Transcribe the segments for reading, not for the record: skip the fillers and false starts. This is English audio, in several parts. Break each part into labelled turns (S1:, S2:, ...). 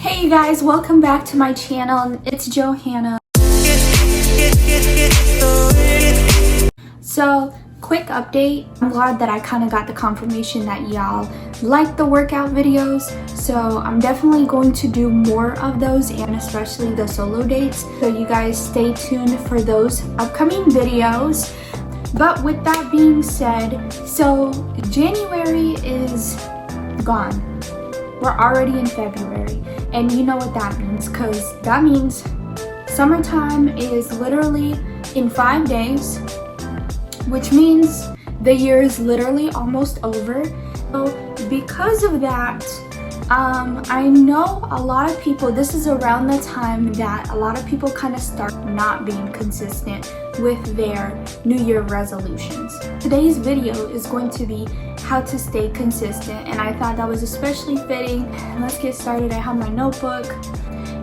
S1: Hey you guys, welcome back to my channel. It's Johanna. So, quick update. I'm glad that I kind of got the confirmation that y'all like the workout videos. So I'm definitely going to do more of those, and especially the solo dates. So you guys stay tuned for those upcoming videos. But with that being said, so January is gone. We're already in February, and you know what that means, because that means summertime is literally in 5 days, which means the year is literally almost over. So because of that, I know a lot of people, this is around the time that a lot of people kind of start not being consistent with their New Year resolutions. Today's video is going to be how to stay consistent, and I thought that was especially fitting. Let's get started. I have my notebook.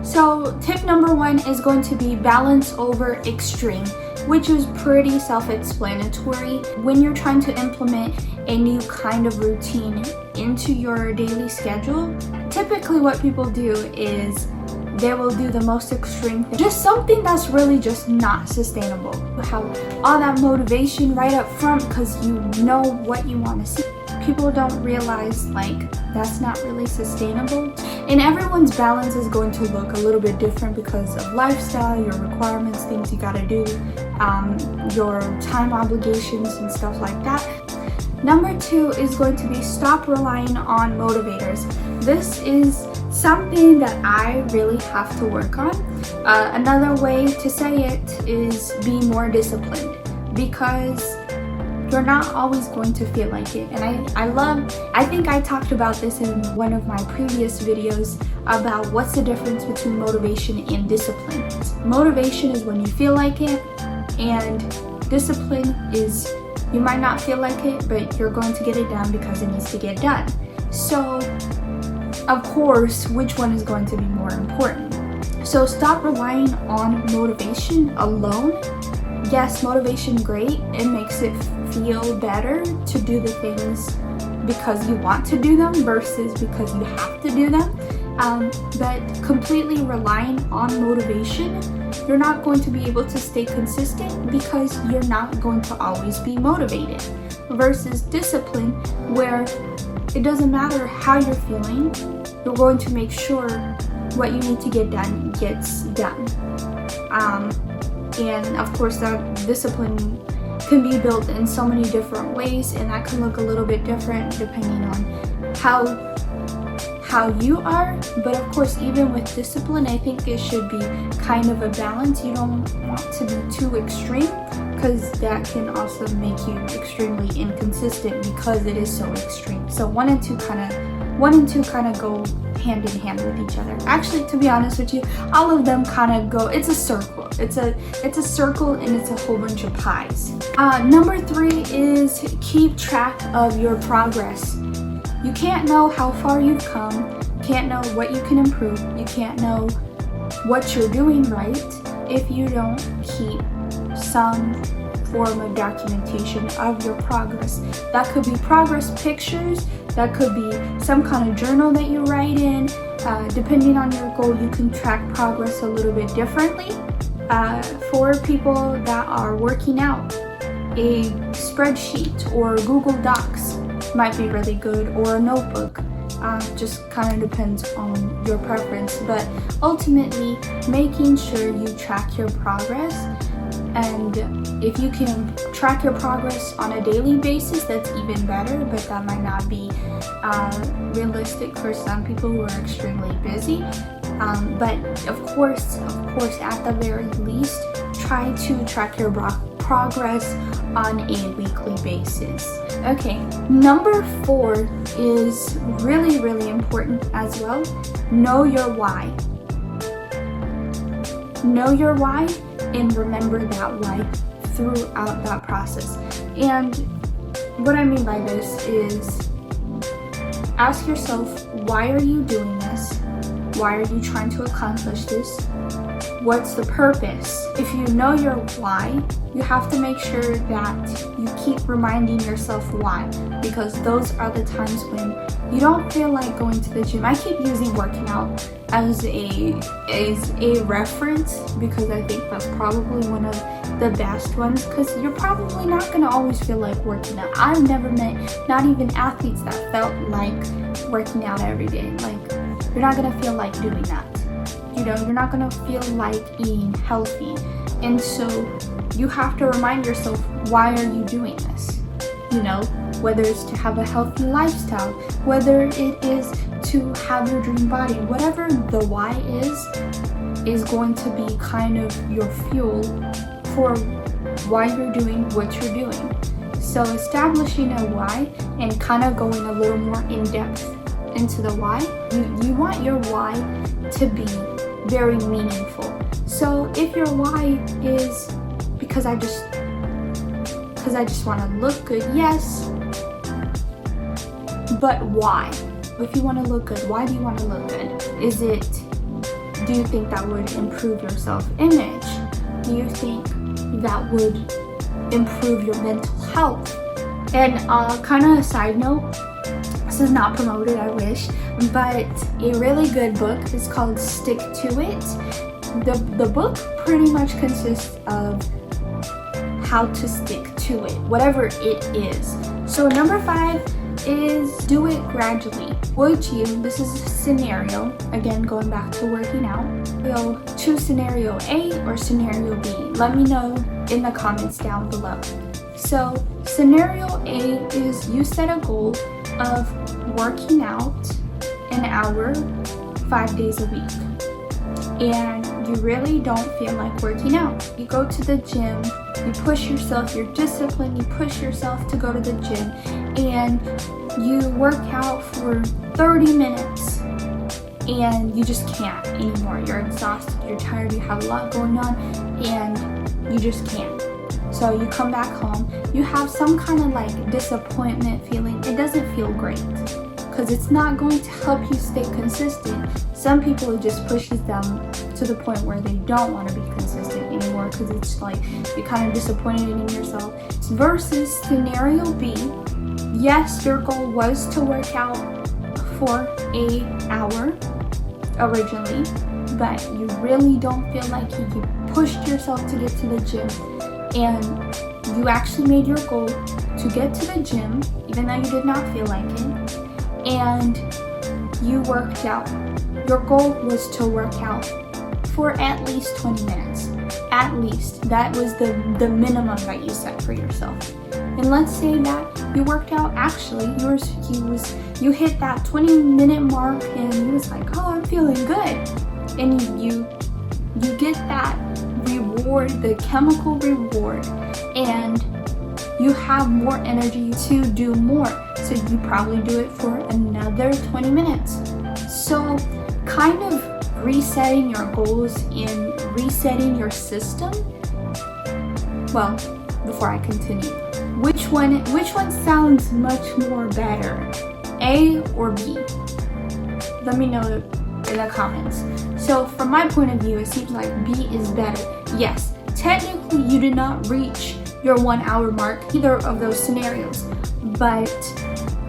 S1: So tip number 1 is going to be balance over extreme, which is pretty self-explanatory. When you're trying to implement a new kind of routine into your daily schedule, typically what people do is they will do the most extreme thing, just something that's really just not sustainable. You have all that motivation right up front because you know what you want to see. People don't realize like that's not really sustainable, and everyone's balance is going to look a little bit different because of lifestyle, your requirements, things you gotta do, your time obligations and stuff like that. Number 2 is going to be stop relying on motivators. This is something that I really have to work on. Another way to say it is be more disciplined, because you're not always going to feel like it. And I think I talked about this in one of my previous videos about what's the difference between motivation and discipline. Motivation is when you feel like it, and discipline is you might not feel like it, but you're going to get it done because it needs to get done. So, of course, which one is going to be more important? So stop relying on motivation alone. Yes, motivation, great. It makes it feel better to do the things because you want to do them versus because you have to do them. But completely relying on motivation, you're not going to be able to stay consistent because you're not going to always be motivated. Versus discipline, where it doesn't matter how you're feeling, you're going to make sure what you need to get done gets done. And of course that discipline can be built in so many different ways, and that can look a little bit different depending on how you are. But of course, even with discipline, I think it should be kind of a balance. You don't want to be too extreme, because that can also make you extremely inconsistent because it is so extreme. So one and two kind of go hand in hand with each other. Actually, to be honest with you, all of them kind of go, it's a circle. It's a circle, and it's a whole bunch of pies. Number 3 is keep track of your progress. You can't know how far you've come, you can't know what you can improve, you can't know what you're doing right if you don't keep some form of documentation of your progress. That could be progress pictures, that could be some kind of journal that you write in. Depending on your goal, you can track progress a little bit differently. For people that are working out, a spreadsheet or Google Docs might be really good, or a notebook. Just kind of depends on your preference, but ultimately making sure you track your progress. And if you can track your progress on a daily basis, that's even better, but that might not be realistic for some people who are extremely busy. But of course, at the very least, try to track your progress on a weekly basis. Okay, number 4 is really, really important as well. Know your why. Know your why, and remember that why throughout that process. And what I mean by this is ask yourself, why are you doing this? Why are you trying to accomplish this? What's the purpose? If you know your why, you have to make sure that you keep reminding yourself why, because those are the times when you don't feel like going to the gym. I keep using working out as a reference because I think that's probably one of the best ones, because you're probably not going to always feel like working out. I've never met not even athletes that felt like working out every day. Like, you're not going to feel like doing that. You know, you're not going to feel like eating healthy. And so you have to remind yourself, why are you doing this? You know, whether it's to have a healthy lifestyle, whether it is to have your dream body, whatever the why is going to be kind of your fuel for why you're doing what you're doing. So establishing a why and kind of going a little more in depth into the why, you want your why to be very meaningful. So if your why is because I just want to look good, yes, but why? If you want to look good, why do you want to look good? Do you think that would improve your self-image? Do you think that would improve your mental health? And kind of a side note, this is not promoted, I wish, but a really good book is called Stick to It. The book pretty much consists of how to stick to it, whatever it is. So number 5 is do it gradually. Would you, this is a scenario, again going back to working out, you'll choose scenario A or scenario B. Let me know in the comments down below. So scenario A is you set a goal of working out an hour 5 days a week, and you really don't feel like working out. You go to the gym, you push yourself, you're disciplined, you push yourself to go to the gym, and you work out for 30 minutes and you just can't anymore. You're exhausted, you're tired, you have a lot going on, and you just can't. So you come back home, you have some kind of like disappointment feeling. It doesn't feel great because it's not going to help you stay consistent. Some people, it just pushes them to the point where they don't want to be consistent anymore because it's like you're kind of disappointed in yourself. Versus scenario B, yes, your goal was to work out for an hour originally, but you really don't feel like you pushed yourself to get to the gym, and you actually made your goal to get to the gym even though you did not feel like it, and you worked out. Your goal was to work out for at least 20 minutes. At least. That was the minimum that you set for yourself. And let's say that you worked out, actually you hit that 20-minute mark and you was like, oh, I'm feeling good. And you get that reward, the chemical reward, and you have more energy to do more. So you probably do it for another 20 minutes. So kind of resetting your goals and resetting your system. Well, before I continue, which one sounds much more better, A or B? Let me know in the comments. So from my point of view, it seems like B is better. Yes, technically you did not reach your 1 hour mark either of those scenarios, but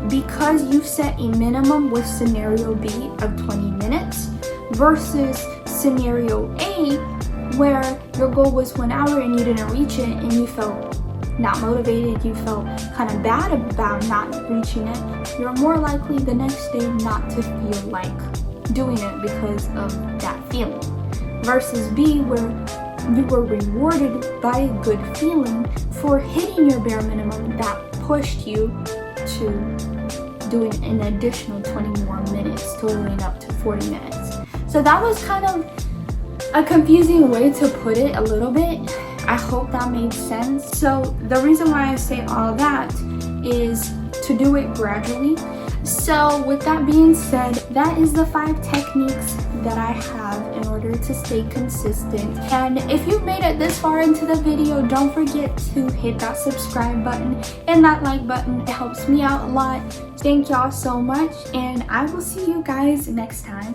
S1: because you set a minimum with scenario B of 20 minutes versus scenario A where your goal was 1 hour and you didn't reach it and you felt not motivated, you felt kind of bad about not reaching it, you're more likely the next day not to feel like doing it because of that feeling. Versus B, where you were rewarded by a good feeling for hitting your bare minimum that pushed you to doing an additional 20 more minutes, totaling up to 40 minutes. So that was kind of a confusing way to put it a little bit. I hope that made sense. So the reason why I say all that is to do it gradually. So with that being said, that is the 5 techniques that I have in order to stay consistent. And if you've made it this far into the video, don't forget to hit that subscribe button and that like button. It helps me out a lot. Thank y'all so much, and I will see you guys next time.